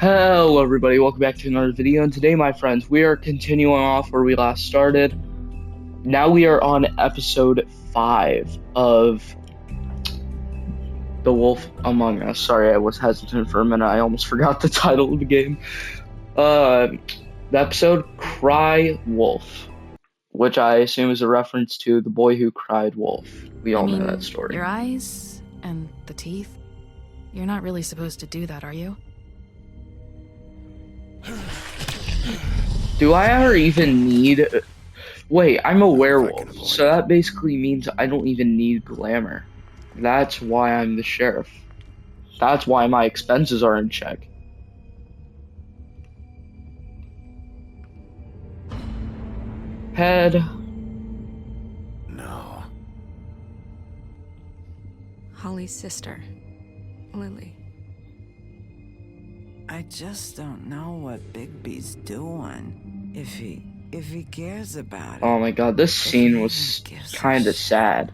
Hello everybody, welcome back to another video, and today, my friends, we are continuing off where we last started. Now we are on episode 5 of The Wolf Among Us. Sorry, I was hesitant for a minute, I almost forgot the title of the game. The episode, Cry Wolf, which I assume is a reference to The Boy Who Cried Wolf. We all know that story. Your eyes and the teeth, you're not really supposed to do that, are you? Do I ever even need... Wait, I'm a werewolf, so that basically means I don't even need glamour. That's why I'm the sheriff. That's why my expenses are in check. Head. No. Holly's sister, Lily. I just don't know what Bigby's doing. If he cares about it. Oh my god, this scene was kinda sad.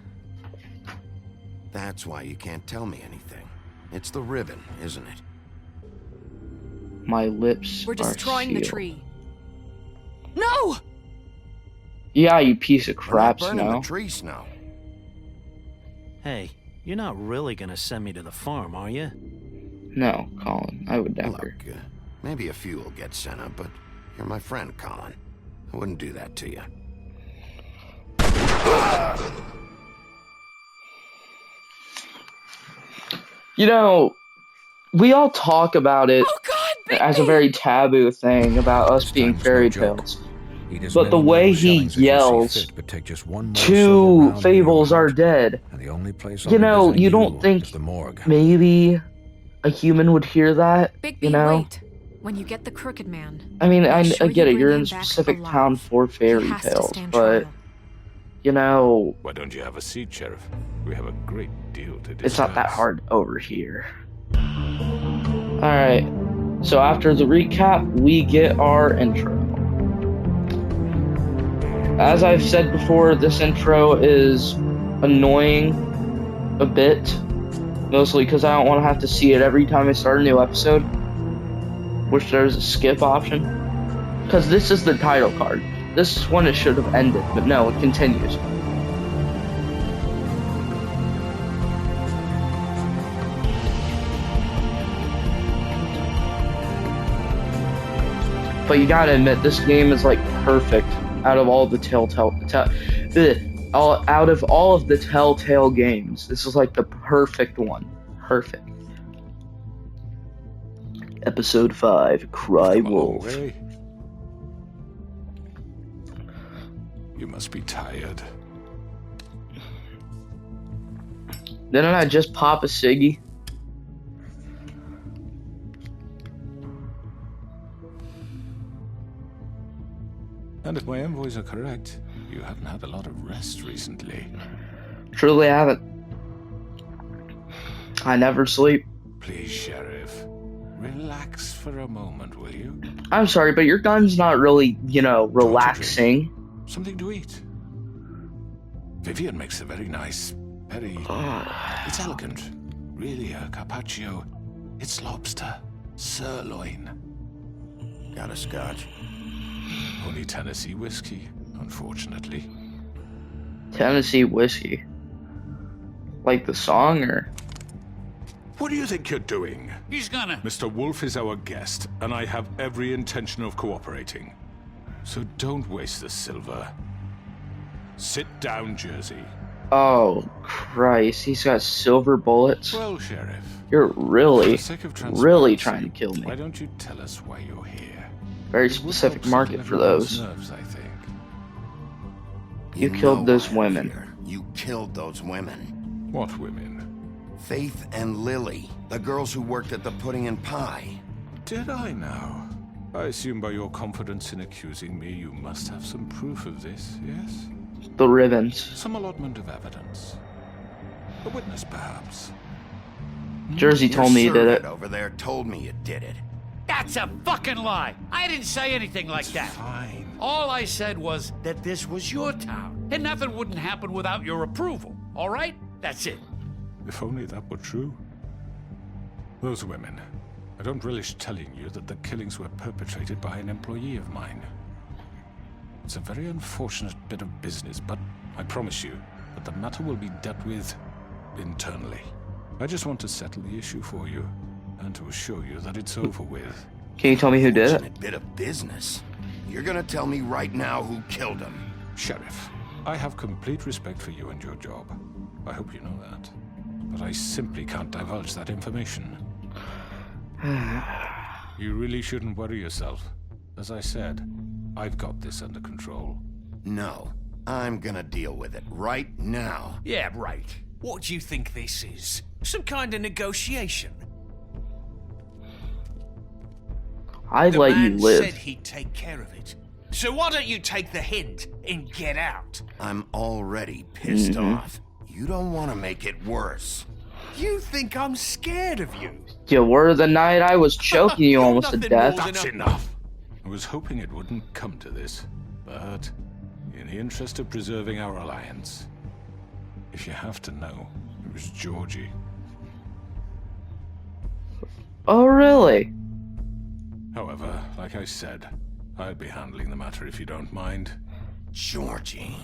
That's why you can't tell me anything. It's the ribbon, isn't it? My lips We're are destroying the sealed. tree. No! Yeah, you piece of We're crap, not burning Snow. the tree, Snow. Hey, you're not really gonna send me to the farm, are you? No, Colin, I would never. Look, maybe a few will get sent up, but you're my friend, Colin. I wouldn't do that to you. You know, we all talk about it Oh God, as a very taboo thing about us being fairy tales. But the way he yells, two fables are dead, you know, you don't think maybe a human would hear that, Bigby, you know? wait. When you get the Crooked Man, I mean, I sure get you it, you're bring in a him back specific alive. town for fairy He has to tales, stand but, trial. you know, Why don't you have a seat, Sheriff? We have a great deal to discuss. it's not that hard over here. Alright, so after the recap, we get our intro. As I've said before, this intro is annoying a bit, mostly because I don't want to have to see it every time I start a new episode. Wish there was a skip option, because this is the title card. This is when it should have ended, but no, it continues. But you gotta admit, this game is like perfect out of all the out of all of the Telltale games. This is like the perfect one. Perfect. Episode 5, Cry Come a long Wolf. way. You must be tired. Didn't I just pop a ciggy? And if my envoys are correct, you haven't had a lot of rest recently. Truly haven't. I never sleep. Please, Sheriff, relax for a moment, will you? I'm sorry, but your gun's not really, you know, relaxing. Something to eat. Vivian makes a very nice, it's elegant. Really a carpaccio. It's lobster. Sirloin. Got a scotch? Only Tennessee whiskey, unfortunately. Tennessee whiskey. Like the song, or? What do you think you're doing? He's gonna... Mr. Wolf is our guest, and I have every intention of cooperating. So don't waste the silver. Sit down, Jersey. Oh, Christ, he's got silver bullets. Well, Sheriff, You're really, for the sake of really transparency, trying to kill why me. don't you tell us why you're here? Very It would specific help market settle for everyone's those. nerves, I think. You killed know those why I'm women. here. You killed those women. What women? Faith and Lily, the girls who worked at the Pudding and Pie. Did I now? I assume by your confidence in accusing me, you must have some proof of this, yes? The ribbons. Some allotment of evidence. A witness, perhaps. Jersey told me you did it. Your servant over there told me you did it. That's a fucking lie. I didn't say anything like It's that. fine. All I said was that this was your town, and nothing wouldn't happen without your approval. All right? That's it. If only that were true. Those women, I don't relish telling you that the killings were perpetrated by an employee of mine. It's a very unfortunate bit of business, but I promise you that the matter will be dealt with internally. I just want to settle the issue for you, and to assure you that it's over with. Can you tell me who did it? Fortunate bit of business. You're gonna tell me right now who killed him? Sheriff, I have complete respect for you and your job. I hope you know that. But I simply can't divulge that information. You really shouldn't worry yourself. As I said, I've got this under control. No, I'm gonna deal with it right now. Yeah, right. What do you think this is? Some kind of negotiation? I'd The let you man live. said he'd take care of it. So why don't you take the hint and get out? I'm already pissed off. You don't want to make it worse. You think I'm scared of you? You were the night I was choking you You're almost to nothing death. more than That's a- enough! I was hoping it wouldn't come to this, but in the interest of preserving our alliance, if you have to know, it was Georgie. Oh, really? However, like I said, I'll be handling the matter if you don't mind. Georgie.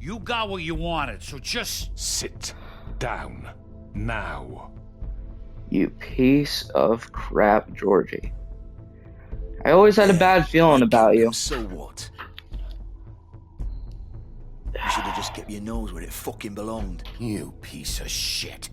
You got what you wanted, so just... Sit down. Now. You piece of crap, Georgie. I always had a bad feeling about you. So what? You should have just kept your nose where it fucking belonged. You piece of shit.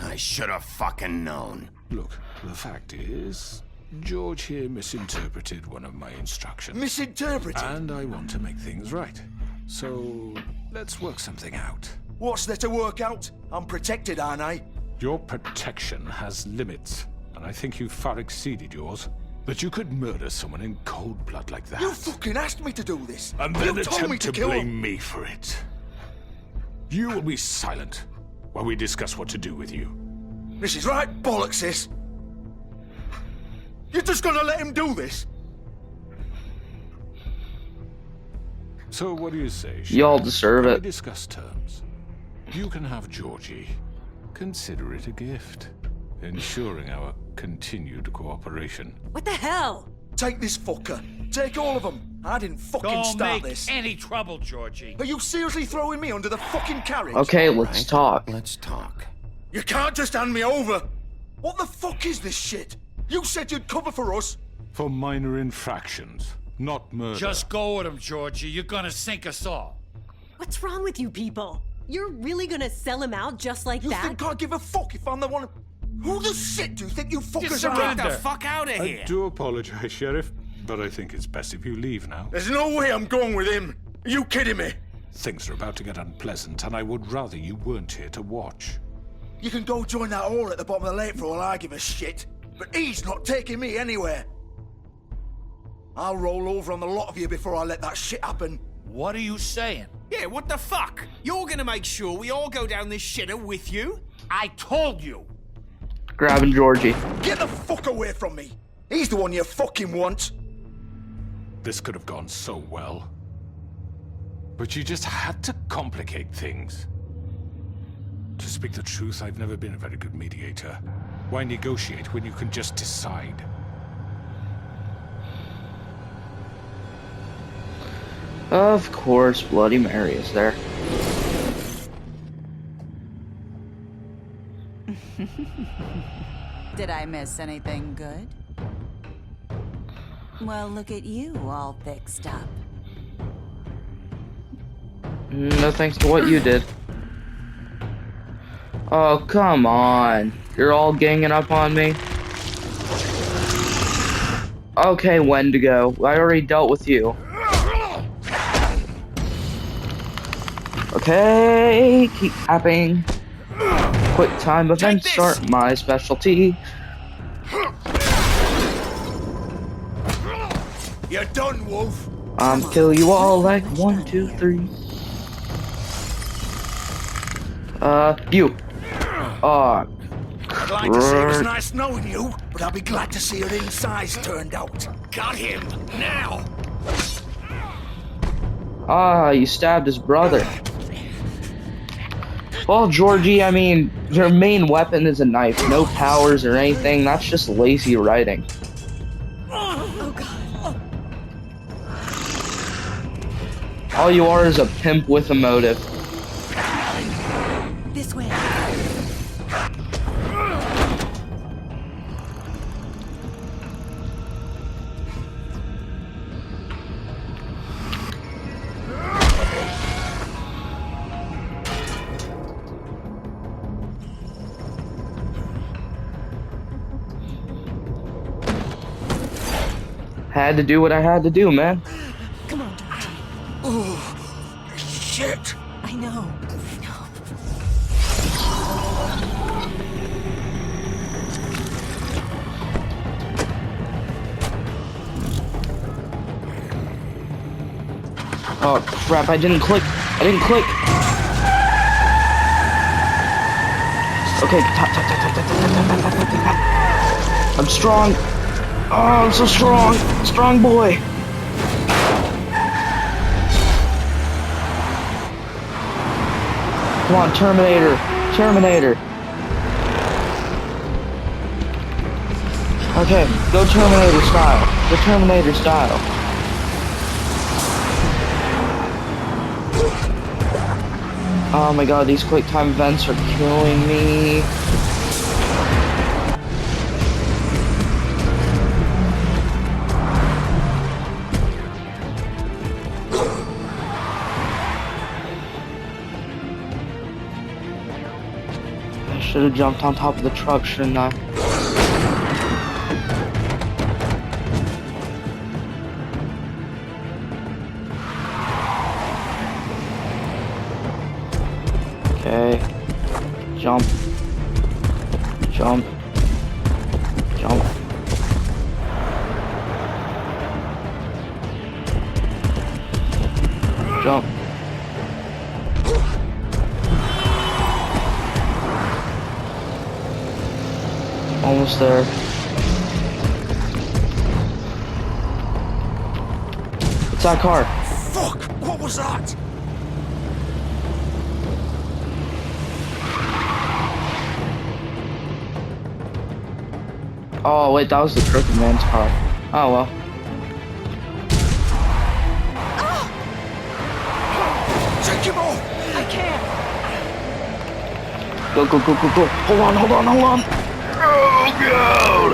I should have fucking known. Look, the fact is, George here misinterpreted one of my instructions. Misinterpreted? And I want to make things right. So, let's work something out. What's there to work out? I'm protected, aren't I? Your protection has limits, and I think you've far exceeded yours. But you could murder someone in cold blood like that. You fucking asked me to do this. And then you told me attempt to to kill blame him. me for it. You will be silent while we discuss what to do with you. This is right bollocks, sis. You're just gonna let him do this? So what do you say, Y'all Sheriff? deserve Can we it. discuss terms? You can have Georgie. Consider it a gift, ensuring our continued cooperation. What the hell? Take this fucker. Take all of them. I didn't fucking Don't start make this. any trouble, Georgie. Are you seriously throwing me under the fucking carriage? Okay, let's Right? talk. Let's talk. You can't just hand me over. What the fuck is this shit? You said you'd cover for us. For minor infractions, not murder. Just go with him, Georgie. You're gonna sink us all. What's wrong with you people? You're really gonna sell him out just like You that? think I give a fuck if I'm the one? Who the shit do you think you fuckers surrender. are? Get the fuck out of I here! do apologize, Sheriff, but I think it's best if you leave now. There's no way I'm going with him. Are you kidding me? Things are about to get unpleasant, and I would rather you weren't here to watch. You can go join that hole at the bottom of the lake for all I give a shit. But he's not taking me anywhere. I'll roll over on the lot of you before I let that shit happen. What are you saying? Yeah, what the fuck? You're gonna make sure we all go down this shitter with you? I told you. Grabbing Georgie. Get the fuck away from me. He's the one you fucking want. This could have gone so well. But you just had to complicate things. To speak the truth, I've never been a very good mediator. Why negotiate when you can just decide? Of course, Bloody Mary is there. Did I miss anything good? Well, look at you all fixed up. No thanks to what you did. Oh, come on. You're all ganging up on me. Okay, Wendigo. I already dealt with you. Okay, keep tapping. Quick time event start, my specialty. You're done, Wolf. Kill you all like 1, 2, 3. You. I'd like to say it was nice knowing you, but I'll be glad to see your insides turned out. Got him! Now! You stabbed his brother. Well, Georgie, I mean, your main weapon is a knife. No powers or anything. That's just lazy writing. Oh god. All you are is a pimp with a motive. This way. Had to do what I had to do, man. Come on, Georgie. Oh, shit. I know. Oh crap, I didn't click. Okay, I'm strong. Oh, I'm so strong. Strong boy. Come on, Terminator. Okay, go Terminator style. Oh my god, these quick time events are killing me. I should have jumped on top of the truck, shouldn't I? Okay. Jump. Jump. Jump. Jump. Almost there. What's that car? Fuck! What was that? Oh wait, that was the Crooked Man's car. Oh well. Take him off! I can't. Go. Hold on. Oh god.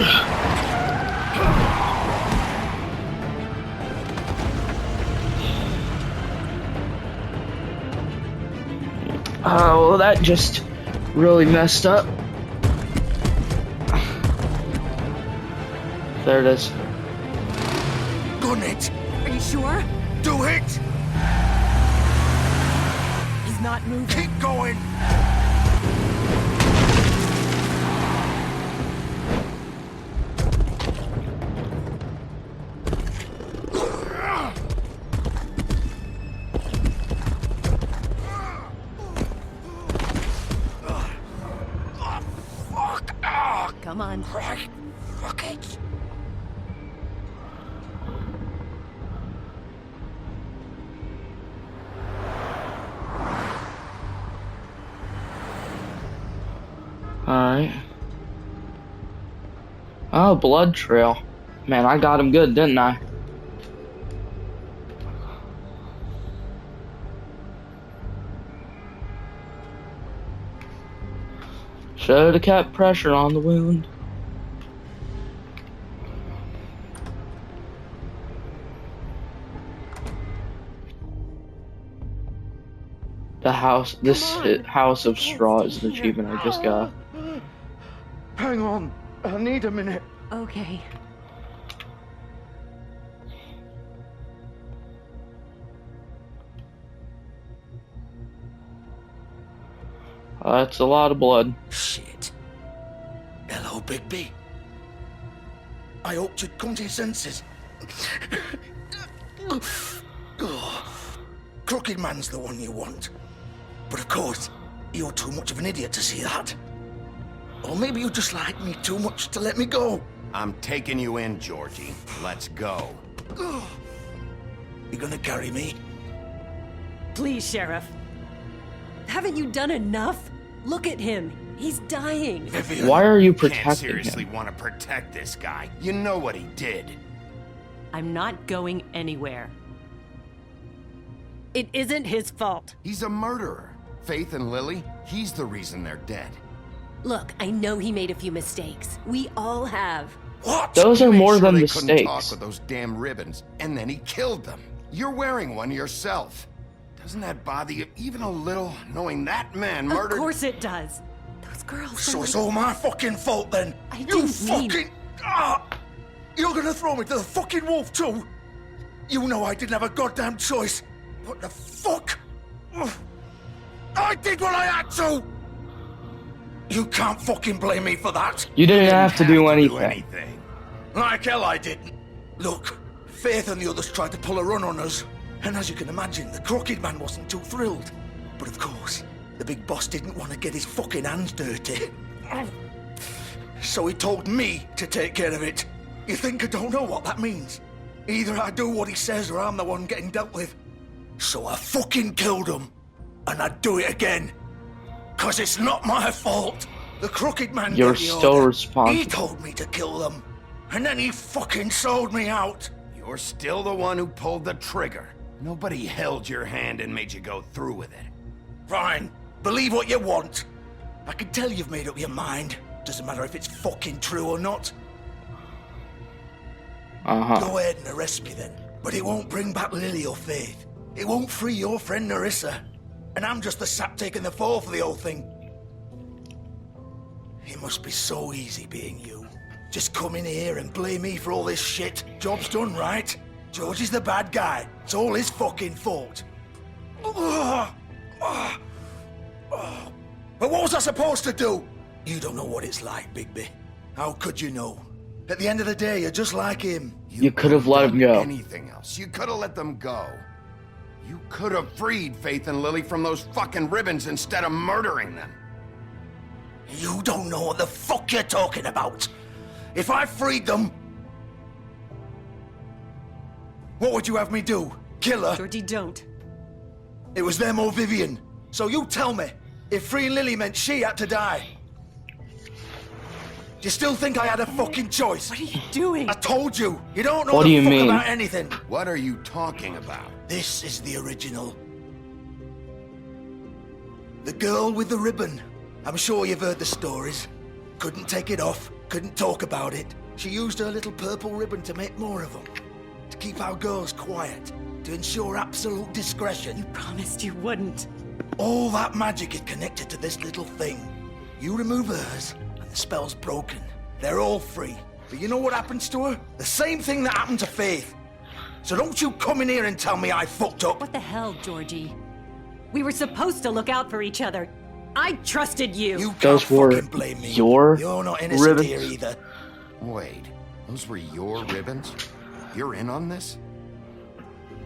Oh, well, that just really messed up. There it is. Gun it! Are you sure? Do it! He's not moving. Keep going! Come on. Right. Fuck it. Alright. Oh, blood trail. Man, I got him good, didn't I? Should have kept pressure on the wound. This house of straw is the achievement I just got. Hang on. I need a minute. Okay. That's a lot of blood. Shit. Hello, Bigby. I hoped you'd come to your senses. Oh. Crooked Man's the one you want. But of course, you're too much of an idiot to see that. Or maybe you just like me too much to let me go. I'm taking you in, Georgie. Let's go. You gonna carry me? Please, Sheriff. Haven't you done enough? Look at him. He's dying. Vivian, Why are you Can't protecting seriously him? want to protect this guy. You know what he did. I'm not going anywhere. It isn't his fault. He's a murderer. Faith and Lily, he's the reason they're dead. Look, I know he made a few mistakes. We all have. what? Those are He made more sure than they couldn't talk mistakes. with those damn ribbons, and then he killed them. You're wearing one yourself. Doesn't that bother you even a little, knowing that man murdered? Of course it does. Those girls. So were it's like- all my fucking fault then? I You didn't mean- fucking... You're gonna throw me to the fucking wolf too? You know I didn't have a goddamn choice. What the fuck? Ugh. I did what I had to! You can't fucking blame me for that. You didn't have to do anything. anything. Like hell I didn't. Look, Faith and the others tried to pull a run on us. And as you can imagine, the Crooked Man wasn't too thrilled. But of course, the big boss didn't want to get his fucking hands dirty. So he told me to take care of it. You think I don't know what that means? Either I do what he says or I'm the one getting dealt with. So I fucking killed him. And I'd do it again. 'Cause it's not my fault. The Crooked Man You're gave the still order. responsible. He told me to kill them. And then he fucking sold me out. You're still the one who pulled the trigger. Nobody held your hand and made you go through with it. Fine. Believe what you want. I can tell you've made up your mind. Doesn't matter if it's fucking true or not. Uh-huh. Go ahead and arrest me then. But it won't bring back Lily or Faith. It won't free your friend Narissa. And I'm just the sap taking the fall for the whole thing. It must be so easy being you. Just come in here and blame me for all this shit. Job's done, right? George is the bad guy. It's all his fucking fault. But what was I supposed to do? You don't know what it's like, Bigby. How could you know? At the end of the day, you're just like him. You could have let him go. Anything else. You could have let them go. You could have freed Faith and Lily from those fucking ribbons instead of murdering them. You don't know what the fuck you're talking about. If I freed them... What would you have me do? Kill her? Georgie, don't. It was them or Vivian. So you tell me, if freeing Lily meant she had to die. Do you still think I had a fucking choice? What are you doing? I told you. You don't know What the do you fuck mean? about anything. What are you talking about? This is the original. The girl with the ribbon. I'm sure you've heard the stories. Couldn't take it off, couldn't talk about it. She used her little purple ribbon to make more of them. To keep our girls quiet. To ensure absolute discretion. You promised you wouldn't. All that magic is connected to this little thing. You remove hers, and the spell's broken. They're all free. But you know what happens to her? The same thing that happened to Faith. So don't you come in here and tell me I fucked up. What the hell, Georgie? We were supposed to look out for each other. I trusted you. You can't Those were fucking blame me. your You're not innocent ribbons? here either. Wait, those were your ribbons? You're in on this?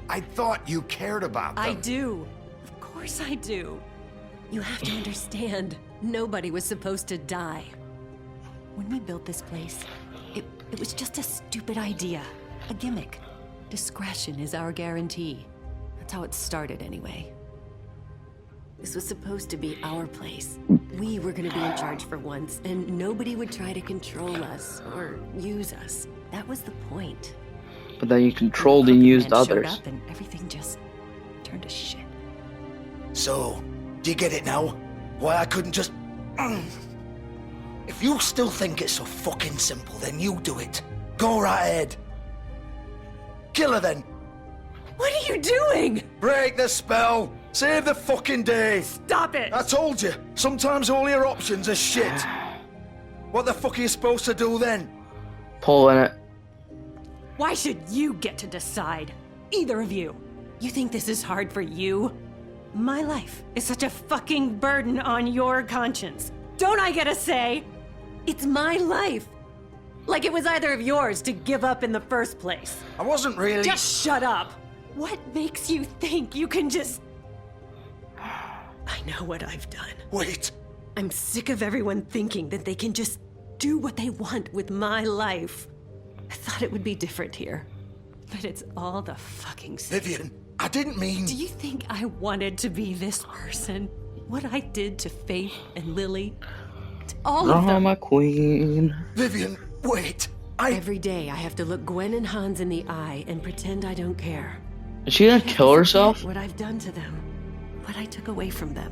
I thought you cared about them. I do. Of course I do. You have to understand, nobody was supposed to die. When we built this place, it was just a stupid idea. A gimmick. Discretion is our guarantee. That's how it started anyway. This was supposed to be our place. We were gonna be in charge for once, and nobody would try to control us or use us. That was the point. But then you controlled and used Man showed others. up and everything just turned to shit. So, do you get it now? Why I couldn't just... If you still think it's so fucking simple, then you do it. Go right ahead. Kill her then. What are you doing? Break the spell. Save the fucking day. Stop it! I told you, sometimes all your options are shit. What the fuck are you supposed to do then? Pulling it. Why should you get to decide? Either of you. You think this is hard for you? My life is such a fucking burden on your conscience. Don't I get a say? It's my life. Like it was either of yours to give up in the first place. I wasn't really... Just shut up. What makes you think you can just... I know what I've done. Wait. I'm sick of everyone thinking that they can just do what they want with my life. I thought it would be different here. But it's all the fucking same. Vivian, I didn't mean... Do you think I wanted to be this person? What I did to Faith and Lily, to all of them. Drama queen. Vivian, wait. Every day I have to look Gwen and Hans in the eye and pretend I don't care. Is she gonna kill herself? What I've done to them, what I took away from them.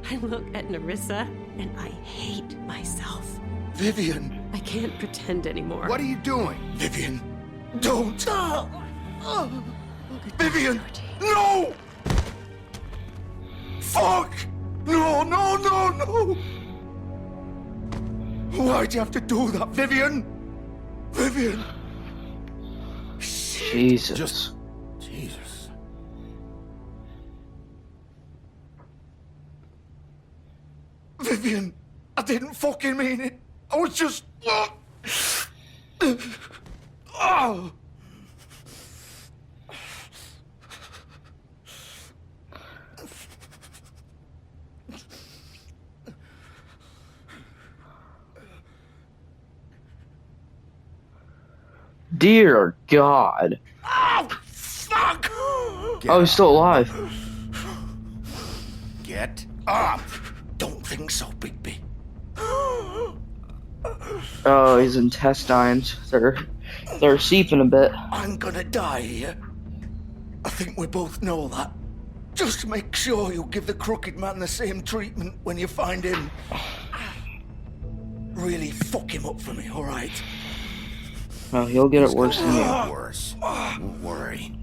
I look at Nerissa and I hate myself. Vivian. I can't pretend anymore. What are you doing? Vivian, don't. Vivian, no! Fuck! No, no, no, no! Why'd you have to do that, Vivian? Vivian! Jesus. Jesus. Vivian, I didn't fucking mean it. I was just... Oh! Dear God. Oh, fuck! Oh, he's still alive. Get up! Don't think so, Bigby. Oh, his intestines. They're seeping a bit. I'm gonna die here. I think we both know that. Just make sure you give the crooked man the same treatment when you find him. Really fuck him up for me, alright? Oh, he'll get it worse than you. Worse. Don't worry.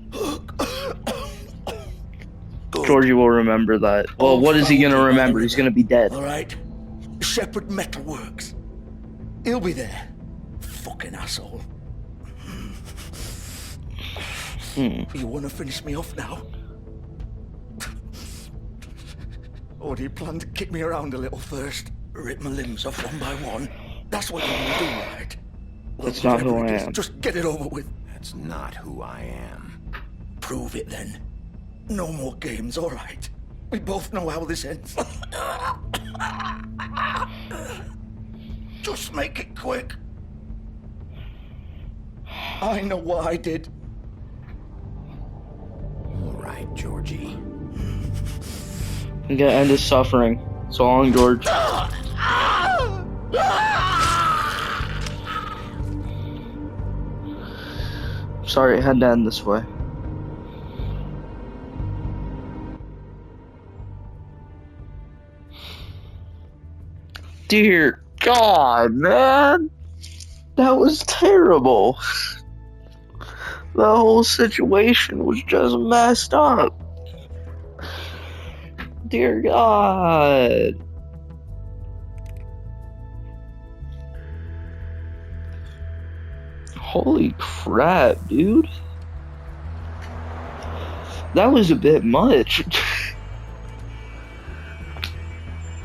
Georgie will remember that. Well, what is he gonna remember? He's gonna be dead. Alright? Shepherd Metalworks. He'll be there. Fucking asshole. You wanna finish me off now? Or do you plan to kick me around a little first? Rip my limbs off one by one? That's what you wanna do, right? Well, That's not who I am. Just get it over with. That's not who I am. Prove it then. No more games, alright? We both know how this ends. Just make it quick. I know what I did. All right, Georgie. I'm gonna end his suffering. So long, George. Sorry, it had to end this way. Dear God, man. That was terrible. The whole situation was just messed up. Dear God. Holy crap, dude. That was a bit much.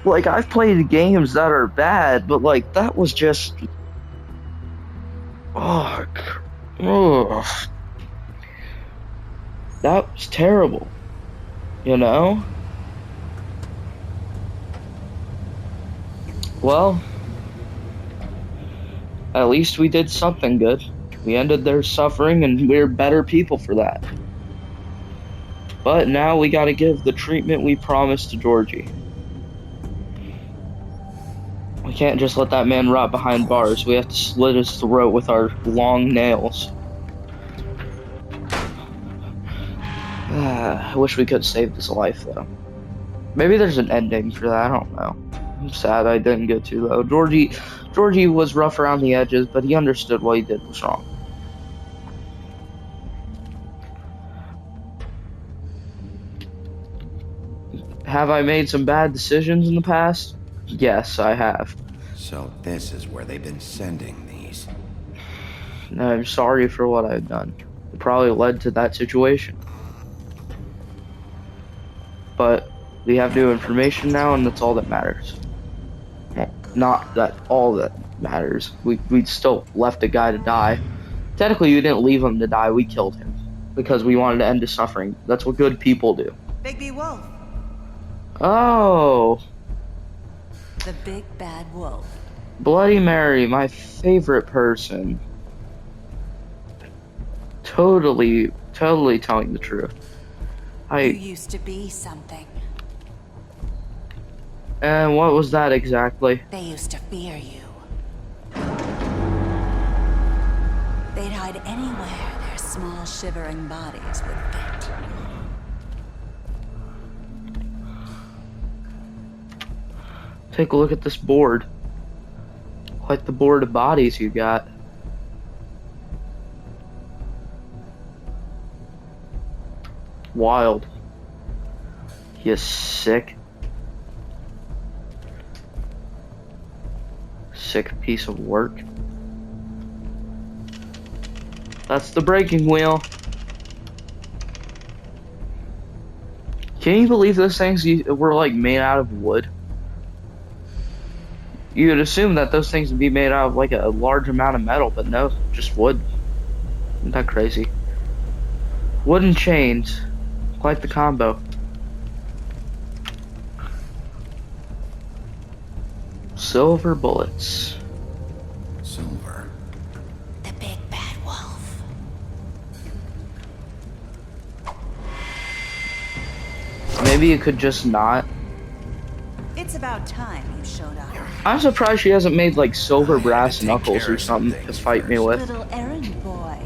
Like, I've played games that are bad, but like, that was just... Oh, ugh. That was terrible. You know? Well, at least we did something good. We ended their suffering, and we're better people for that. But now we gotta give the treatment we promised to Georgie. We can't just let that man rot behind bars. We have to slit his throat with our long nails. I wish we could save his life, though. Maybe there's an ending for that, I don't know. I'm sad I didn't get to, though. Georgie was rough around the edges, but he understood what he did was wrong. Have I made some bad decisions in the past? Yes, I have. So this is where they've been sending these. I'm sorry for what I've done. It probably led to that situation. But we have new information now, and that's all that matters. Well, not that all that matters. We still left a guy to die. Technically, we didn't leave him to die. We killed him because we wanted to end his suffering. That's what good people do. Bigby Wolf. Oh. The big bad wolf. Bloody Mary, my favorite person. Totally telling the truth. You used to be something. And what was that exactly? They used to fear you. They'd hide anywhere their small, shivering bodies would fit. Take a look at this board. Quite the board of bodies you got. Wild. You sick. Sick piece of work. That's the breaking wheel. Can you believe those things were like made out of wood? You would assume that those things would be made out of like a large amount of metal, but no, just wood. Isn't that crazy? Wooden chains. Quite the combo. Silver bullets. Silver. The big bad wolf. Maybe you could just not. It's about time you showed up. I'm surprised she hasn't made like silver brass knuckles or something to fight me with. Little errand boy.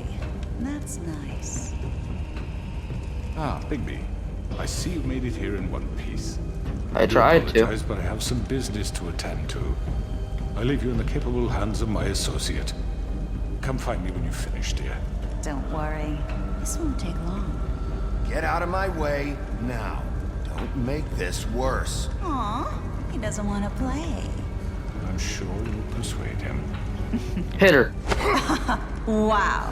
That's nice. Ah, Bigby. I see you made it here in one piece. I tried to. apologize, but I have some business to attend to. I leave you in the capable hands of my associate. Come find me when you've finished, dear. Don't worry. This won't take long. Get out of my way now. Don't make this worse. Aw, he doesn't want to play. I'm sure you'll persuade him. Hit her. Wow,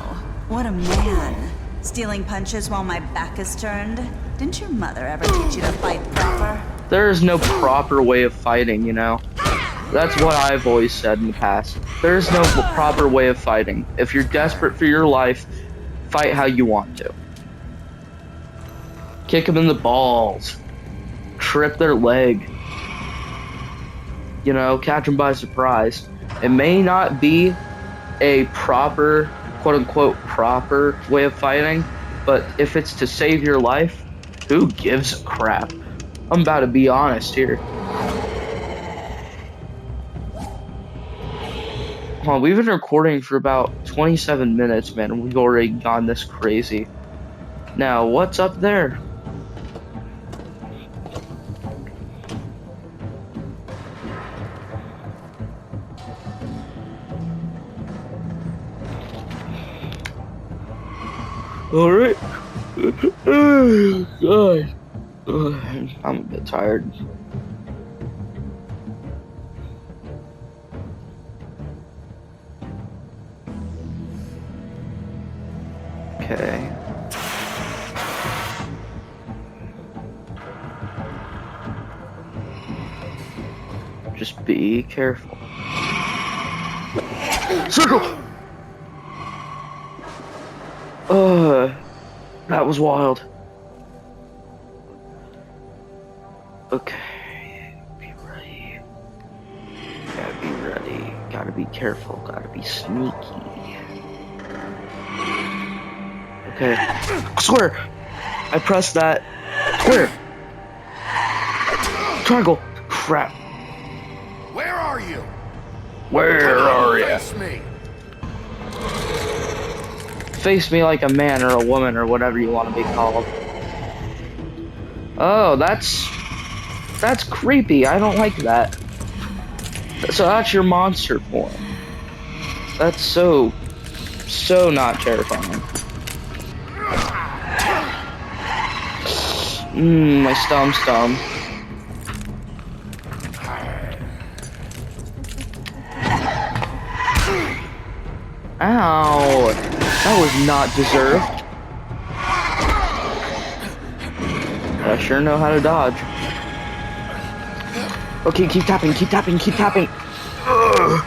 what a man. Stealing punches while my back is turned? Didn't your mother ever teach you to fight proper? There is no proper way of fighting, you know? That's what I've always said in the past. There is no proper way of fighting. If you're desperate for your life, fight how you want to. Kick them in the balls. Trip their leg. You know, catch them by surprise. It may not be a proper, quote-unquote, proper way of fighting, but if it's to save your life, who gives a crap? I'm about to be honest here. Well, we've been recording for about 27 minutes, man, and we've already gone this crazy. Now, what's up there? Alright. God. I'm a bit tired. Okay. Just be careful. Circle! That was wild. Okay, be ready. Gotta be ready. Gotta be careful. Gotta be sneaky. Okay. Square! I pressed that. Square! Triangle! Crap. Where are you? Where are you? Face me. Face me like a man or a woman or whatever you want to be called. Oh, that's creepy. I don't like that. So that's your monster form. That's so not terrifying. My stum. Ow! That was not deserved. I sure know how to dodge. Okay, keep tapping. Ugh.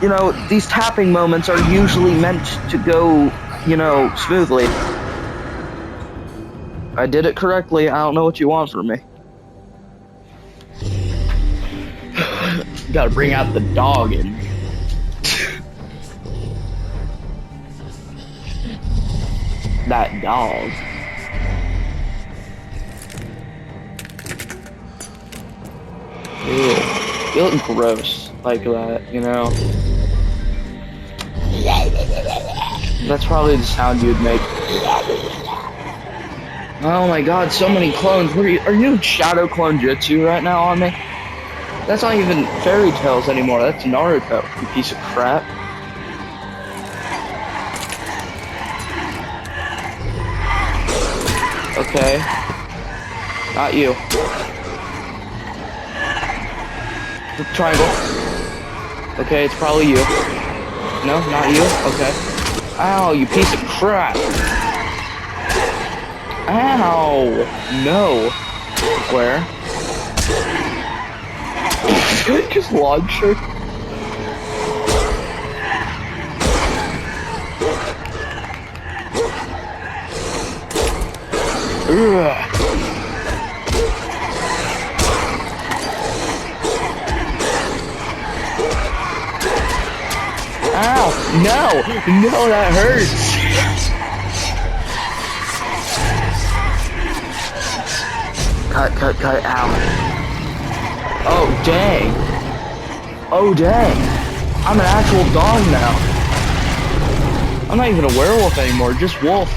You know, these tapping moments are usually meant to go, you know, smoothly. I did it correctly. I don't know what you want from me. Gotta bring out the dog in me. That dog. Ew. You look gross like that, you know? That's probably the sound you'd make. Oh my god, so many clones. Are you Shadow Clone Jutsu right now on me? That's not even Fairy Tales anymore. That's Naruto, you piece of crap. Okay. Not you. Triangle. Okay, it's probably you. No, not you? Okay. Ow, you piece of crap. Ow. No. Where? Just launcher. Ugh. Ow! No! No, that hurts! Cut, ow. Oh, dang. Oh, dang. I'm an actual dog now. I'm not even a werewolf anymore, just wolf.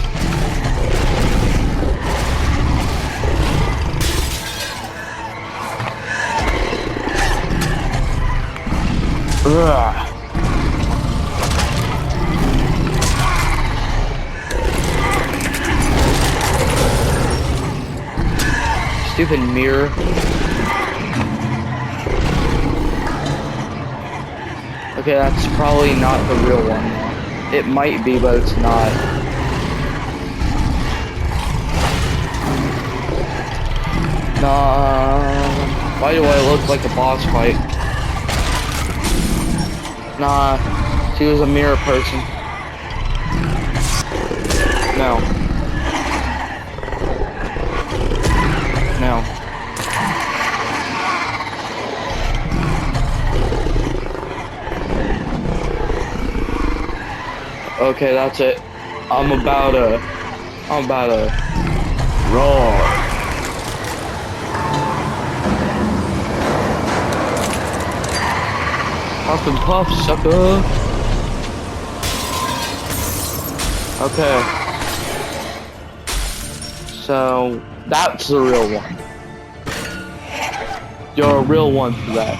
Ugh. Stupid mirror. Okay, that's probably not the real one. It might be, but it's not. Nah. Why do I look like a boss fight? Nah. She was a mirror person. No. No. Okay, that's it. I'm about to roar. Puff and puff, sucker. Okay. So that's the real one. You're a real one for that.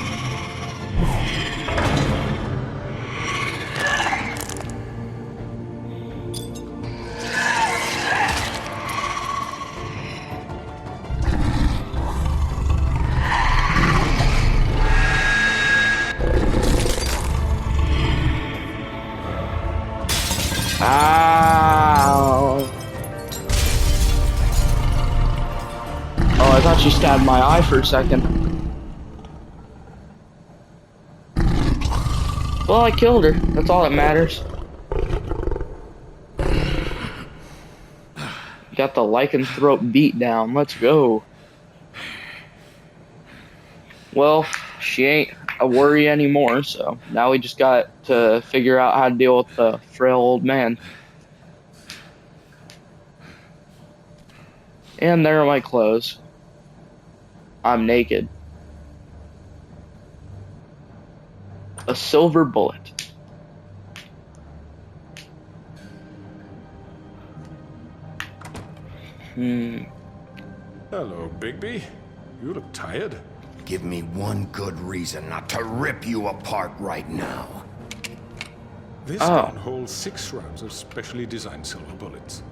Ow. Oh, I thought she stabbed my eye for a second. Well, I killed her. That's all that matters. Got the lycanthrope beat down. Let's go. Well, she ain't a worry anymore, so now we just got to figure out how to deal with the frail old man. And there are my clothes. I'm naked. A silver bullet. Hello, Bigby. You look tired. Give me one good reason not to rip you apart right now. This gun holds 6 rounds of specially designed silver bullets.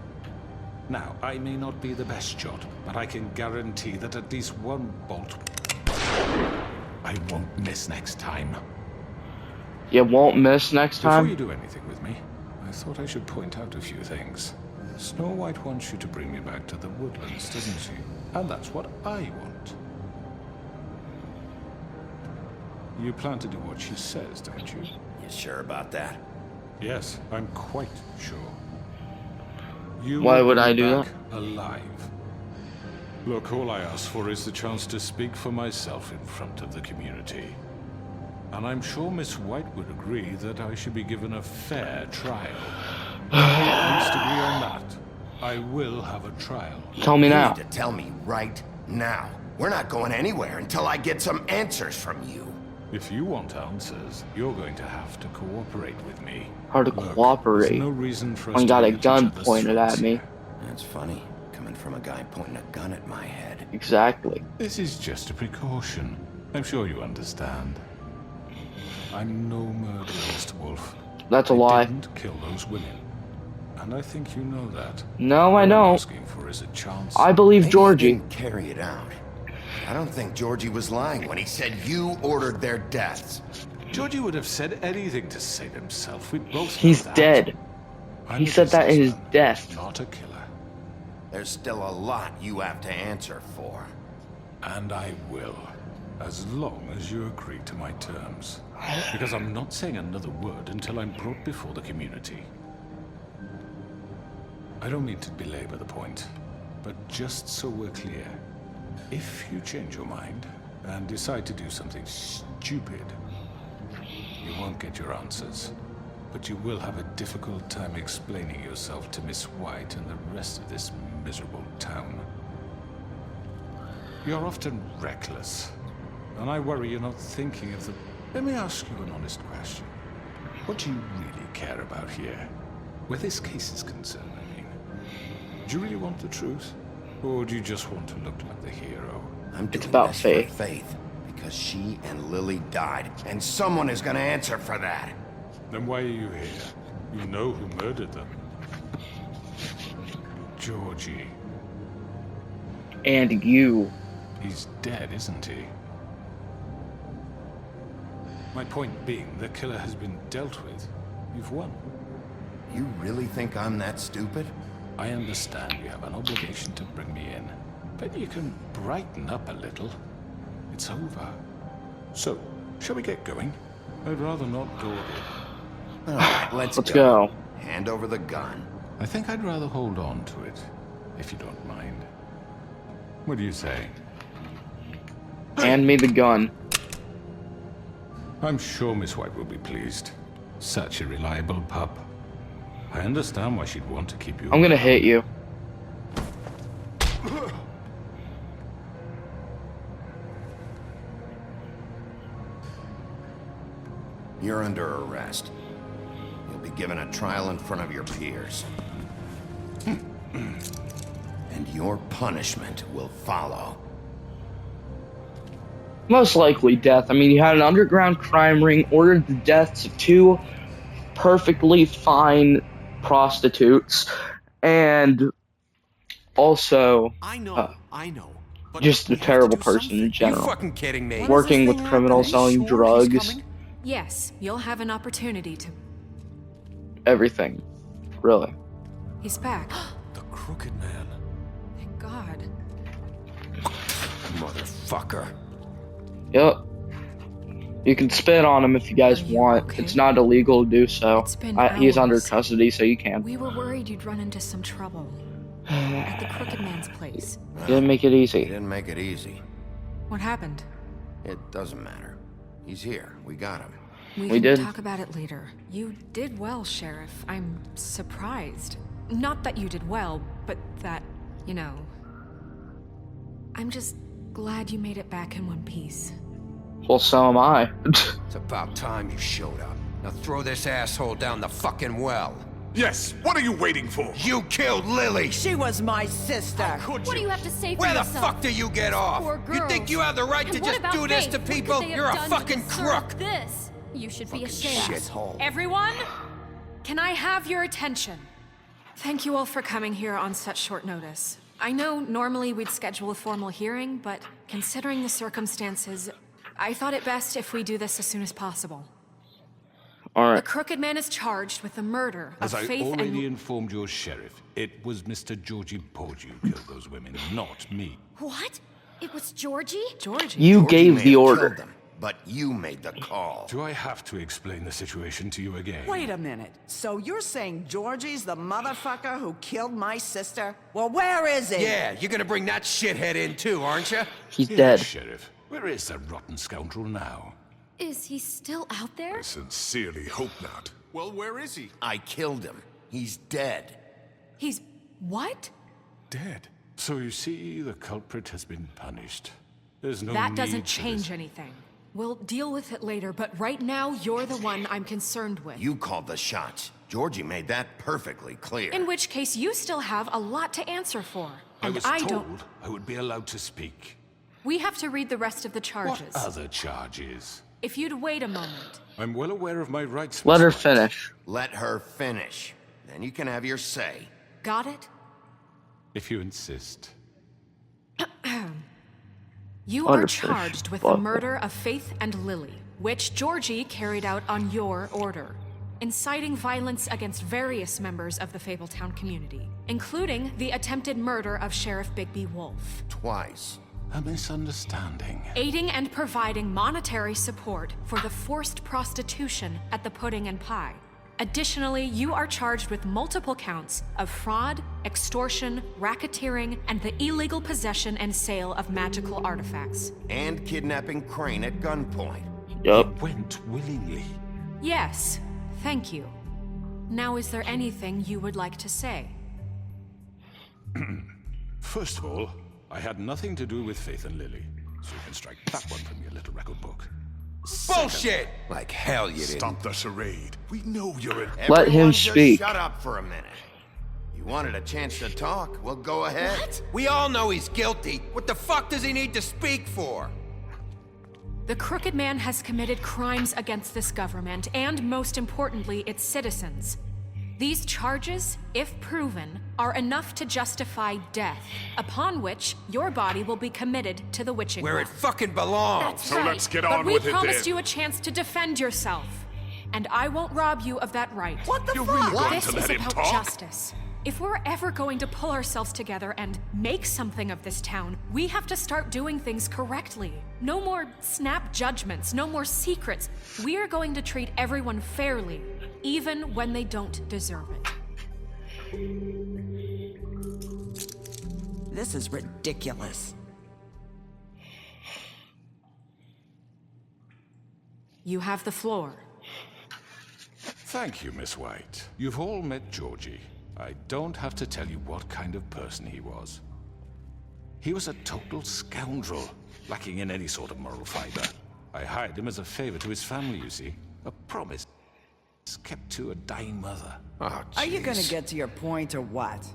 Now, I may not be the best shot, but I can guarantee that at least one bolt I won't miss next time. You won't miss next time? Before you do anything with me, I thought I should point out a few things. Snow White wants you to bring me back to the woodlands, doesn't she? And that's what I want. You plan to do what she says, don't you? You sure about that? Yes, I'm quite sure. You Why will would I be do back that? alive. Look, all I ask for is the chance to speak for myself in front of the community. And I'm sure Miss White would agree that I should be given a fair trial. We at least agree on that. I will have a trial. Tell me now. You need to tell me right now. We're not going anywhere until I get some answers from you. If you want answers, you're going to have to cooperate with me. Hard to Look, cooperate. there's no reason for us One to got a be at gun each other's pointed at throats me. here. That's funny, coming from a guy pointing a gun at my head. Exactly. This is just a precaution. I'm sure you understand. I'm no murderer, Mr. Wolf. That's a I lie. didn't kill those women. And I think you know that. No, I All I'm don't. asking for is a chance. I believe Maybe he Georgie. didn't carry it out. I don't think Georgie was lying when he said you ordered their deaths. Georgie would have said anything to save himself. We both know He's that. dead. I'm He a said that in his businessman, death. not a killer. There's still a lot you have to answer for. And I will, as long as you agree to my terms. Because I'm not saying another word until I'm brought before the community. I don't mean to belabor the point, but just so we're clear, if you change your mind and decide to do something stupid, you won't get your answers. But you will have a difficult time explaining yourself to Miss White and the rest of this miserable town. You're often reckless, and I worry you're not thinking of the... Let me ask you an honest question. What do you really care about here? Where this case is concerned, I mean. Do you really want the truth? Or do you just want to look like the hero? I'm doing about this Faith. for Faith, because she and Lily died, and someone is gonna answer for that. Then why are you here? You know who murdered them. Georgie. And you. He's dead, isn't he? My point being, the killer has been dealt with. You've won. You really think I'm that stupid? I understand you have an obligation to bring me in, but you can brighten up a little. It's over. So, shall we get going? I'd rather not dawdle. All right, let's go. Hand over the gun. I think I'd rather hold on to it, if you don't mind. What do you say? Hand me the gun. I'm sure Miss White will be pleased. Such a reliable pup. I understand why she'd want to keep you. I'm gonna hit you. You're under arrest. You'll be given a trial in front of your peers. And your punishment will follow. Most likely death. I mean, you had an underground crime ring, ordered the deaths of 2 perfectly fine prostitutes, and also I know. But just we a have to terrible do person in something. general. You fucking kidding me? Working with criminals, selling drugs, Yes, you'll have an opportunity to. everything. Really. He's back. The Crooked Man. Thank God. Motherfucker. Yep. You can spit on him if you guys Are you want. okay? It's not illegal to do so. It's been He's under hours. custody, so you can. We were worried you'd run into some trouble at the Crooked Man's place. You didn't make it He easy. didn't make it easy. What happened? It doesn't matter. He's here. We got him. We We can did. talk about it later. You did well, Sheriff. I'm surprised. Not that you did well, but that, you know. I'm just glad you made it back in one piece. Well, so am I. It's about time you showed up. Now throw this asshole down the fucking well. Yes, what are you waiting for? You killed Lily! She was my sister. What do you have to say for Where the yourself? fuck do you get off? Poor You think girls. you have the right And to what just about do this Faith? to What could people? they have You're a done to fucking deserve crook! This. You should be ashamed. Shithole. Everyone, can I have your attention? Thank you all for coming here on such short notice. I know normally we'd schedule a formal hearing, but considering the circumstances, I thought it best if we do this as soon as possible. The Alright. Crooked Man is charged with the murder of As I Faith already and... informed your sheriff, it was Mr. Georgie Porgy who killed those women, not me. What? It was Georgie? Georgie? You Georgie gave may the have order. killed them, but you made the call. Do I have to explain the situation to you again? Wait a minute. So you're saying Georgie's the motherfucker who killed my sister? Well, where is he? Yeah, you're gonna bring that shithead in too, aren't you? He's Yes, dead. Sheriff. Where is that rotten scoundrel now? Is he still out there? Sincerely hope not. Well, where is he? I killed him. He's dead. He's... what? Dead. So you see, the culprit has been punished. There's no That need doesn't for change this. anything. We'll deal with it later, but right now, you're the one I'm concerned with. You called the shots. Georgie made that perfectly clear. In which case, you still have a lot to answer for. I And was I told don't... I would be allowed to speak. We have to read the rest of the charges. What other charges? If you'd wait a moment. I'm well aware of my rights. Let Miss her White. finish. Let her finish. Then you can have your say. Got it? If you insist. You Let are her finish. charged with the murder of Faith and Lily, which Georgie carried out on your order, inciting violence against various members of the Fabletown community, including the attempted murder of Sheriff Bigby Wolf. Twice. A misunderstanding. Aiding and providing monetary support for the forced prostitution at the Pudding and Pie. Additionally, you are charged with multiple counts of fraud, extortion, racketeering, and the illegal possession and sale of magical artifacts. And kidnapping Crane at gunpoint. Yup. Went willingly. Yes, thank you. Now, is there anything you would like to say? First of all, I had nothing to do with Faith and Lily, so you can strike that one from your little record book. Bullshit! Like hell you didn't. Stop the charade. We know you're in. Let him Everyone just speak. Shut up for a minute. You wanted a chance to talk? Well, go ahead. What? We all know he's guilty. What the fuck does he need to speak for? The Crooked Man has committed crimes against this government and, most importantly, its citizens. These charges, if proven, are enough to justify death, upon which your body will be committed to the witching Where well. it fucking belongs. That's So right. let's get but on we with it promised then. you a chance to defend yourself, and I won't rob you of that right. What the You're fuck? really going This to is let him about talk? justice. If we're ever going to pull ourselves together and make something of this town, we have to start doing things correctly. No more snap judgments, no more secrets. We are going to treat everyone fairly, even when they don't deserve it. This is ridiculous. You have the floor. Thank you, Miss White. You've all met Georgie. I don't have to tell you what kind of person he was. He was a total scoundrel, lacking in any sort of moral fiber. I hired him as a favor to his family, you see. A promise kept to a dying mother. Oh, Are you gonna jeez. get to your point or what?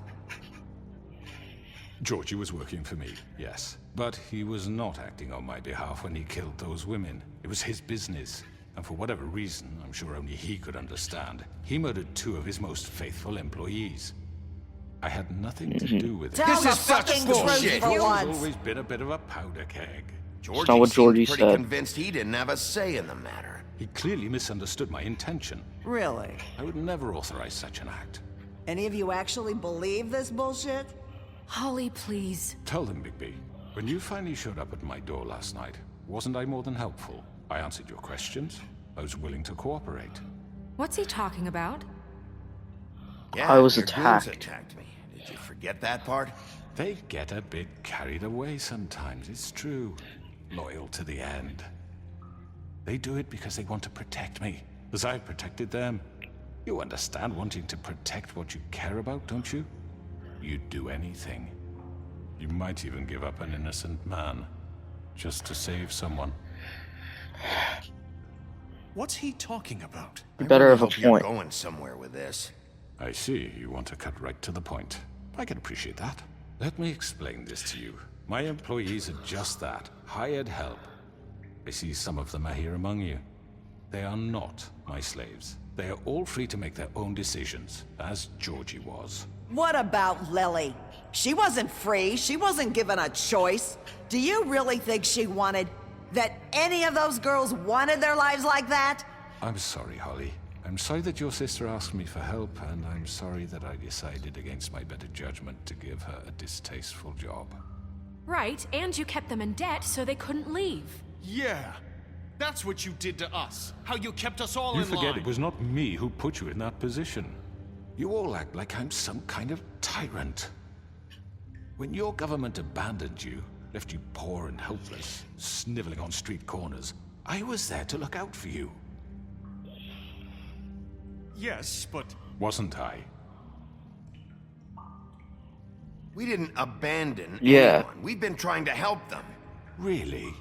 Georgie was working for me, yes. But he was not acting on my behalf when he killed those women. It was his business. And for whatever reason, I'm sure only he could understand, he murdered 2 of his most faithful employees. I had nothing to do with it. Tell This the is such fucking bullshit. truth for He's once. always been a bit of a powder keg. Georgie not what seemed Georgie pretty said. convinced he didn't have a say in the matter. He clearly misunderstood my intention. Really? I would never authorize such an act. Any of you actually believe this bullshit? Holly, please. Tell them, Bigby. When you finally showed up at my door last night, wasn't I more than helpful? I answered your questions. I was willing to cooperate. What's he talking about? Yeah, I was your goons attacked. attacked me. Did you forget that part? They get a bit carried away sometimes, it's true. Loyal to the end. They do it because they want to protect me, as I've protected them. You understand wanting to protect what you care about, don't you? You'd do anything. You might even give up an innocent man, just to save someone. What's he talking about? You better I have a hope you're point. going somewhere with this. I see you want to cut right to the point. I can appreciate that. Let me explain this to you. My employees are just that, hired help. I see some of them are here among you. They are not my slaves. They are all free to make their own decisions, as Georgie was. What about Lily? She wasn't free. She wasn't given a choice. Do you really think she wanted... that any of those girls wanted their lives like that? I'm sorry, Holly. I'm sorry that your sister asked me for help, and I'm sorry that I decided against my better judgment to give her a distasteful job. Right, and you kept them in debt so they couldn't leave. Yeah. That's what you did to us. How you kept us all You in forget line. it was not me who put you in that position. You all act like I'm some kind of tyrant. When your government abandoned you, left you poor and helpless, sniveling on street corners, I was there to look out for you. Yes, but Wasn't I? We didn't abandon Yeah. anyone. We've been trying to help them. Really?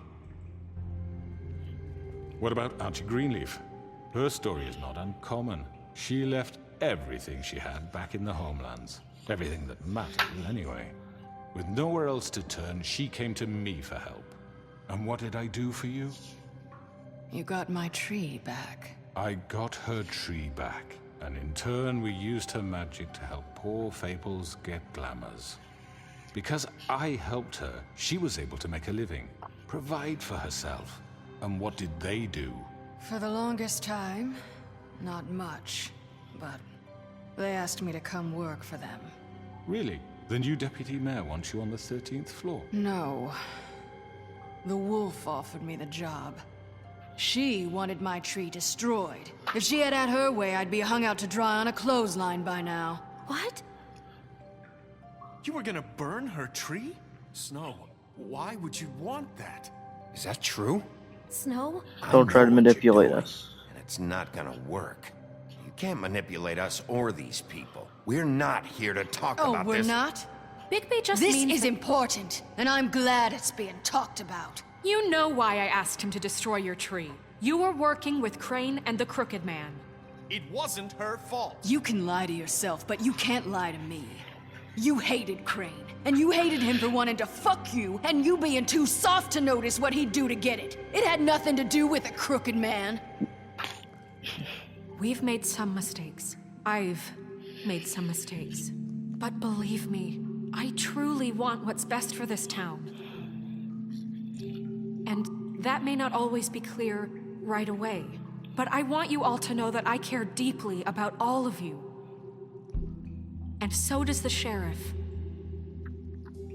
What about Auntie Greenleaf? Her story is not uncommon. She left everything she had back in the homelands. Everything that mattered, anyway. With nowhere else to turn, she came to me for help. And what did I do for you? You got my tree back. I got her tree back, and in turn we used her magic to help poor Fables get glamours. Because I helped her, she was able to make a living, provide for herself. And what did they do? For the longest time, not much, but they asked me to come work for them. Really? The new deputy mayor wants you on the 13th floor? No. The wolf offered me the job. She wanted my tree destroyed. If she had her way, I'd be hung out to dry on a clothesline by now. What? You were gonna burn her tree? Snow, why would you want that? Is that true? Snow? Don't try to manipulate us. And it's not gonna work. You can't manipulate us or these people. We're not here to talk about this. Oh, we're not? Bigby just This means is important, and I'm glad it's being talked about. You know why I asked him to destroy your tree. You were working with Crane and the Crooked Man. It wasn't her fault. You can lie to yourself, but you can't lie to me. You hated Crane, and you hated him for wanting to fuck you, and you being too soft to notice what he'd do to get it. It had nothing to do with the Crooked Man. We've made some mistakes. I've made some mistakes. But believe me, I truly want what's best for this town. And that may not always be clear right away, but I want you all to know that I care deeply about all of you. And so does the sheriff.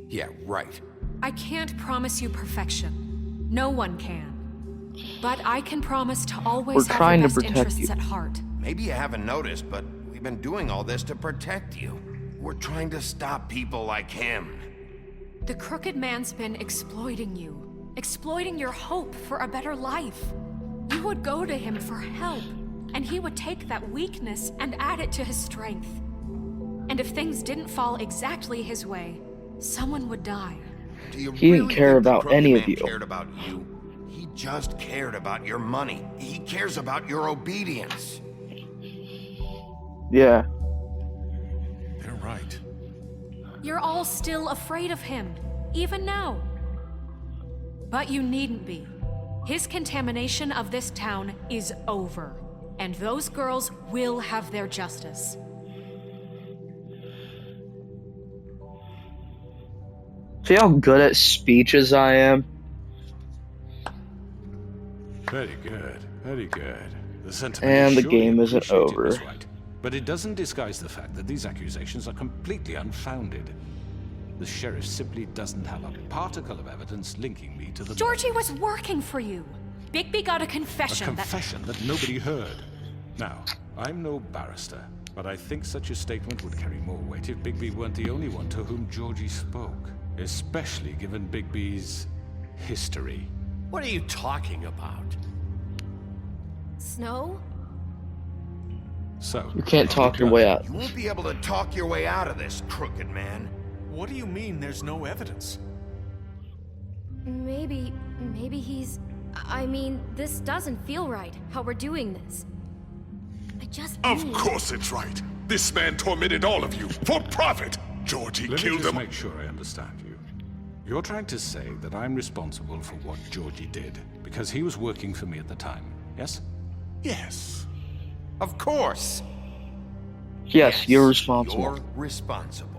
Yeah, right. I can't promise you perfection. No one can. But I can promise to always have trying your to best protect interests you. at heart. Maybe you haven't noticed, but we've been doing all this to protect you. We're trying to stop people like him. The Crooked Man's been exploiting you. Exploiting your hope for a better life. You would go to him for help, and he would take that weakness and add it to his strength. And if things didn't fall exactly his way, someone would die. Do you He didn't really care think the about Crooked any of Man you. cared about you? He just cared about your money. He cares about your obedience. Yeah. They're right. You're all still afraid of him, even now. But you needn't be. His contamination of this town is over, and those girls will have their justice. See how good at speeches I am? Very good, very good. The sentiment And is the surely game isn't appreciated, over. Miss White. But it doesn't disguise the fact that these accusations are completely unfounded. The sheriff simply doesn't have a particle of evidence linking me to the... Georgie was working for you. Bigby got a A confession confession that nobody heard. Now, I'm no barrister, but I think such a statement would carry more weight if Bigby weren't the only one to whom Georgie spoke. Especially given Bigby's history. What are you talking about? Snow? So, You can't talk your way out. You won't be able to talk your way out of this, Crooked Man. What do you mean there's no evidence? Maybe he's... I mean, this doesn't feel right, how we're doing this. I just Of need... course it's right. This man tormented all of you for profit. Georgie let me killed just him. make sure I understand you. You're trying to say that I'm responsible for what Georgie did because he was working for me at the time, yes? Yes. Of course. Yes, you're responsible. You're responsible.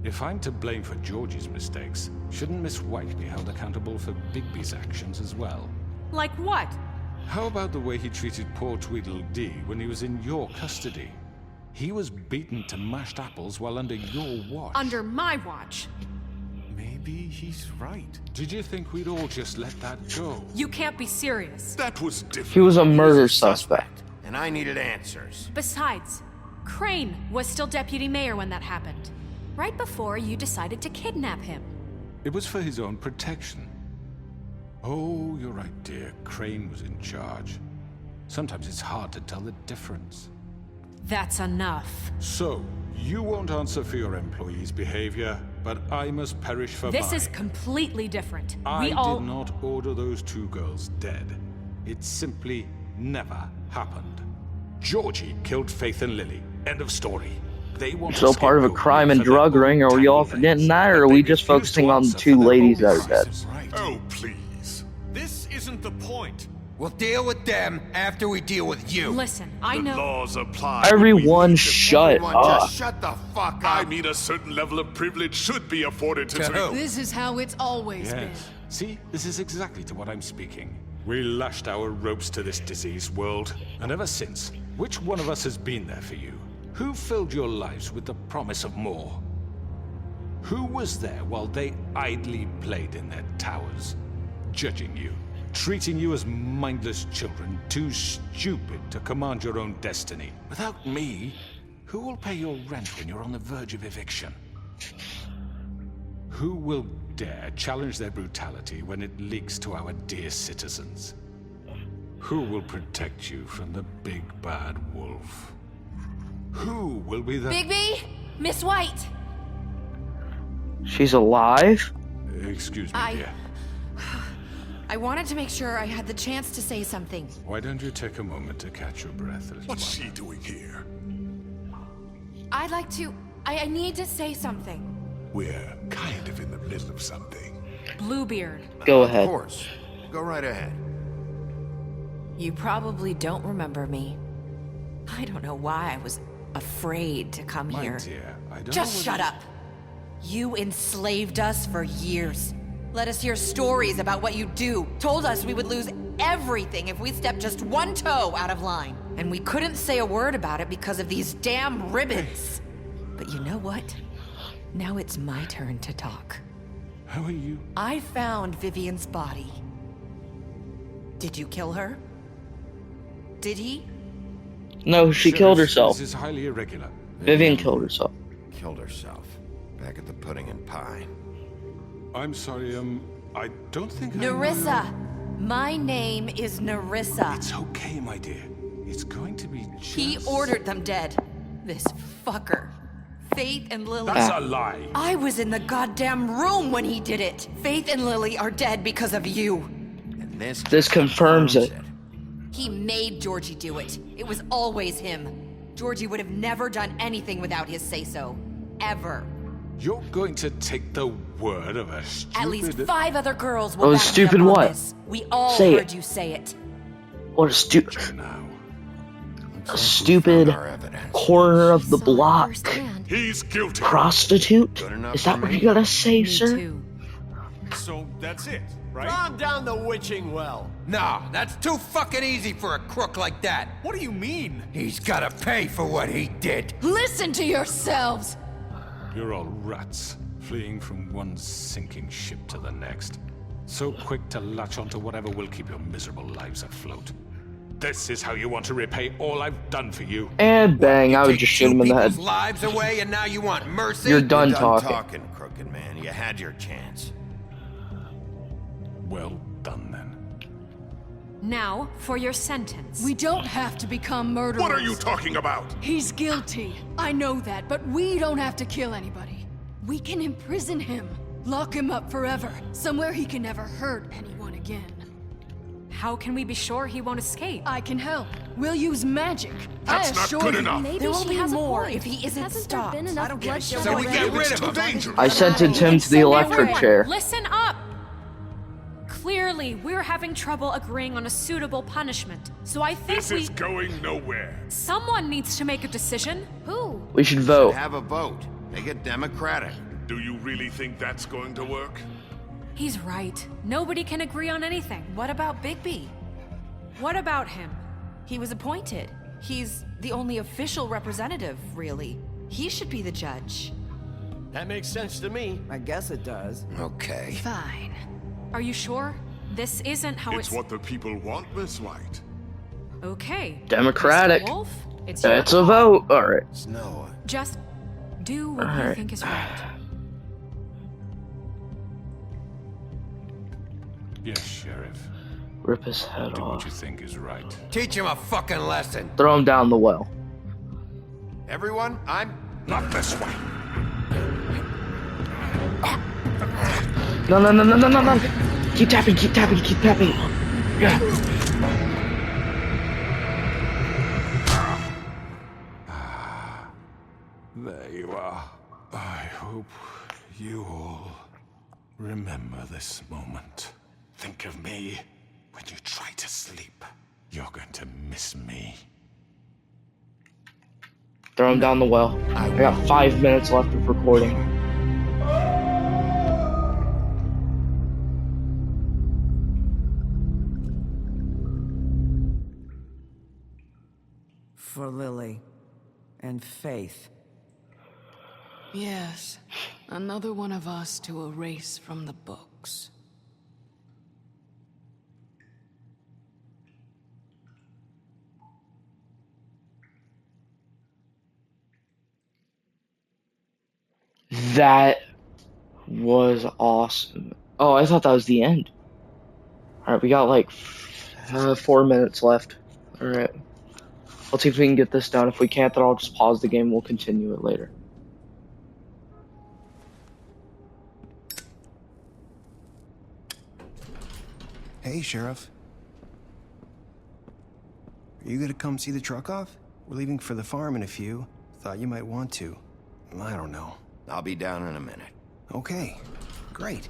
If I'm to blame for Georgie's mistakes, shouldn't Miss White be held accountable for Bigby's actions as well? Like what? How about the way he treated poor Tweedledee when he was in your custody? He was beaten to mashed apples while under your watch. Under my watch. Maybe he's right. Did you think we'd all just let that go? You can't be serious. That was different. He was a murder suspect. And I needed answers. Besides, Crane was still deputy mayor when that happened. Right before you decided to kidnap him. It was for his own protection. Oh, you're right, dear. Crane was in charge. Sometimes it's hard to tell the difference. That's enough. So, you won't answer for your employees' behavior, but I must perish for This mine. is completely different. I We all... did not order those 2 girls dead. It simply never happened. Georgie killed Faith and Lily. End of story. They want Still part of a crime and drug ring, are we all forgetting that, or are we just focusing on the 2 ladies that are dead? Oh, please. This isn't the point. We'll deal with them after we deal with you. Listen, I know... Laws apply. Everyone shut Everyone up. just shut the fuck up. I mean, a certain level of privilege should be afforded to who? This is how it's always been. Yes. See, this is exactly to what I'm speaking. We lashed our ropes to this diseased world, and ever since, which one of us has been there for you? Who filled your lives with the promise of more? Who was there while they idly played in their towers, judging you, treating you as mindless children, too stupid to command your own destiny? Without me, who will pay your rent when you're on the verge of eviction? Who will dare challenge their brutality when it leaks to our dear citizens? Who will protect you from the big bad wolf? Who will be the... Bigby! Miss White! She's alive? Excuse me, dear. I wanted to make sure I had the chance to say something. Why don't you take a moment to catch your breath? What's she doing here? I'd like to... I need to say something. We're kind of in the middle of something. Bluebeard. Go ahead. Of course. Go right ahead. You probably don't remember me. I don't know why I was afraid to come My here. dear, I don't Just know shut up. You enslaved us for years. Let us hear stories about what you do. Told us we would lose everything if we stepped just 1 toe out of line. And we couldn't say a word about it because of these damn ribbons. But you know what? Now it's my turn to talk. How are you? I found Vivian's body. Did you kill her? Did he? No, she killed herself. This is highly irregular. Vivian killed herself. Killed herself. Back at the Pudding and Pie. I'm sorry, I don't think Nerissa! My name is Nerissa. It's okay, my dear. It's going to be just... He ordered them dead. This fucker. Faith and Lily... That's a lie! I was in the goddamn room when he did it! Faith and Lily are dead because of you! And This confirms it. He made Georgie do it. It was always him. Georgie would have never done anything without his say-so. Ever. You're going to take the word of a stupid... At least 5 other girls will Oh, back me stupid up on what? this. We all Say heard it. you say it. What a stupid... Now. A stupid corner of the block He's guilty. prostitute? Good enough Is that for what me. you gotta say, sir? So that's it, right? Calm down the witching well. No, that's too fucking easy for a crook like that. What do you mean? He's gotta pay for what he did. Listen to yourselves! You're all rats, fleeing from one sinking ship to the next. So quick to latch onto whatever will keep your miserable lives afloat. This is how you want to repay all I've done for you. And bang, I would just shoot him in the head. People's lives away, and now you want mercy? You're done You're talking. crooked man. You had your chance. Well done, then. Now, for your sentence. We don't have to become murderers. What are you talking about? He's guilty. I know that, but we don't have to kill anybody. We can imprison him. Lock him up forever. Somewhere he can never hurt anyone again. How can we be sure he won't escape? I can help. We'll use magic. That's not good enough. Maybe There will she be has more a point. if he isn't Hasn't stopped. there been enough bloodshed So we already? get rid It's of too him. dangerous. I sentenced him to the electric Everyone, chair. Listen up! Clearly, we're having trouble agreeing on a suitable punishment. So I think This is going nowhere. someone needs to make a decision. Who? We should vote. Have a vote. Make it democratic. Do you really think that's going to work? He's right. Nobody can agree on anything. What about Bigby? What about him? He was appointed. He's the only official representative, really. He should be the judge. That makes sense to me. I guess it does. Okay. Fine. Are you sure? This isn't how It's what the people want, Miss White. Okay. Democratic. Mr. Wolf, it's your That's a call. vote. Alright. Snow. Just do what you Alright. think is right. Yes, Sheriff. Rip his head Do what off. you think is right. Teach him a fucking lesson. Throw him down the well. Everyone, I'm Not this way. No. Keep tapping. Yeah. There you are. I hope you all remember this moment. Think of me when you try to sleep. You're going to miss me. Throw him down the well. I got 5 minutes left of recording. For Lily and Faith. Yes, another one of us to erase from the books. That was awesome. Oh, I thought that was the end. Alright, we got like 4 minutes left. Alright. Let's see if we can get this done. If we can't, then I'll just pause the game and we'll continue it later. Hey, Sheriff. Are you gonna come see the truck off? We're leaving for the farm in a few. Thought you might want to. I don't know. I'll be down in a minute. Okay, great.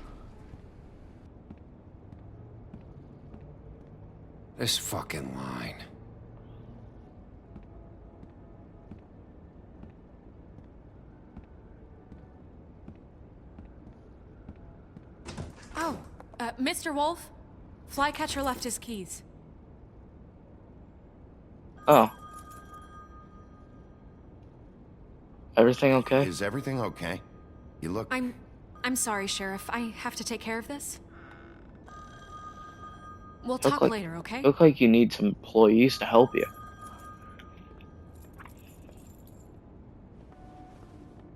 This fucking line. Oh, Mr. Wolf? Flycatcher left his keys. Oh. Everything okay? Is everything okay? You look... I'm sorry, Sheriff. I have to take care of this. We'll talk like, later, okay? Look like you need some employees to help you.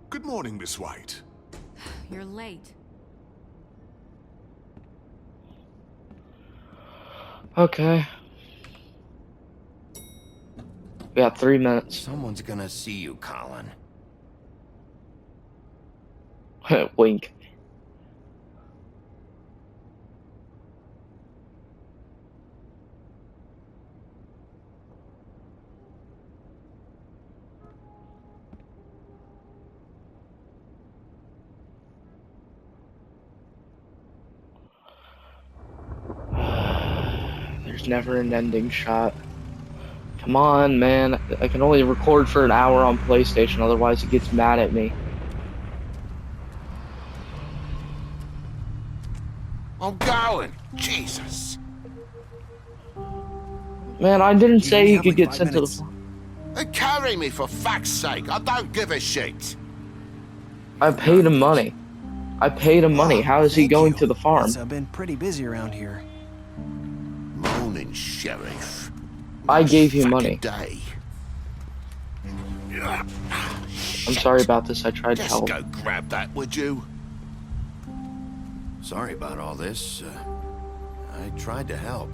Good morning, Miss White. You're late. Okay. We got 3 minutes. Someone's gonna see you, Colin. Wink. There's never an ending shot. Come on, man. I can only record for an hour on PlayStation, otherwise it gets mad at me. I'm going. Jesus. Man, I didn't say you could get sent to the... Carry me, for fuck's sake. I don't give a shit. I paid him money. How is he going to the farm? I've been pretty busy around here. Morning, Sheriff. I gave you money. Day. I'm sorry about this. I tried to help. Just go grab that, would you? Sorry about all this. I tried to help.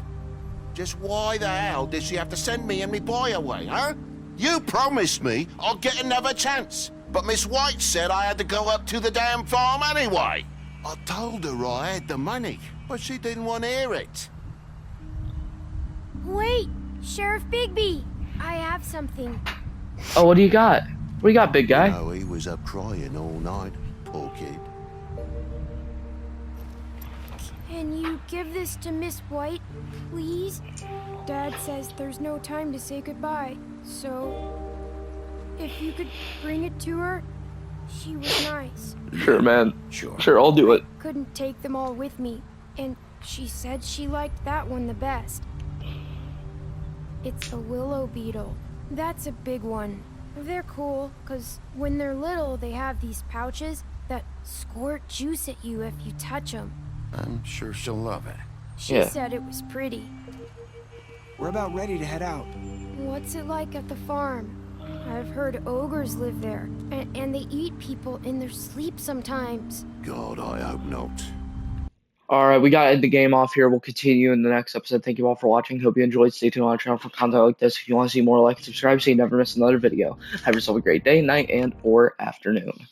Just why the hell did she have to send me and me boy away, huh? You promised me I'd get another chance, but Miss White said I had to go up to the damn farm anyway. I told her I had the money, but she didn't want to hear it. Wait, Sheriff Bigby, I have something. Oh, what do you got? What do you got, big guy? You know, he was up crying all night, poor kid. Can you give this to Miss White, please? Dad says there's no time to say goodbye, so if you could bring it to her, she was nice. Sure, man. Sure, I'll do it. Couldn't take them all with me, and she said she liked that one the best. It's a willow beetle. That's a big one. They're cool, because when they're little, they have these pouches that squirt juice at you if you touch them. I'm sure she'll love it. She said it was pretty. We're about ready to head out. What's it like at the farm? I've heard ogres live there, and they eat people in their sleep sometimes. God, I hope not. Alright, we gotta end the game off here. We'll continue in the next episode. Thank you all for watching. Hope you enjoyed. Stay tuned on our channel for content like this. If you want to see more, like and subscribe so you never miss another video. Have yourself a great day, night, and or afternoon.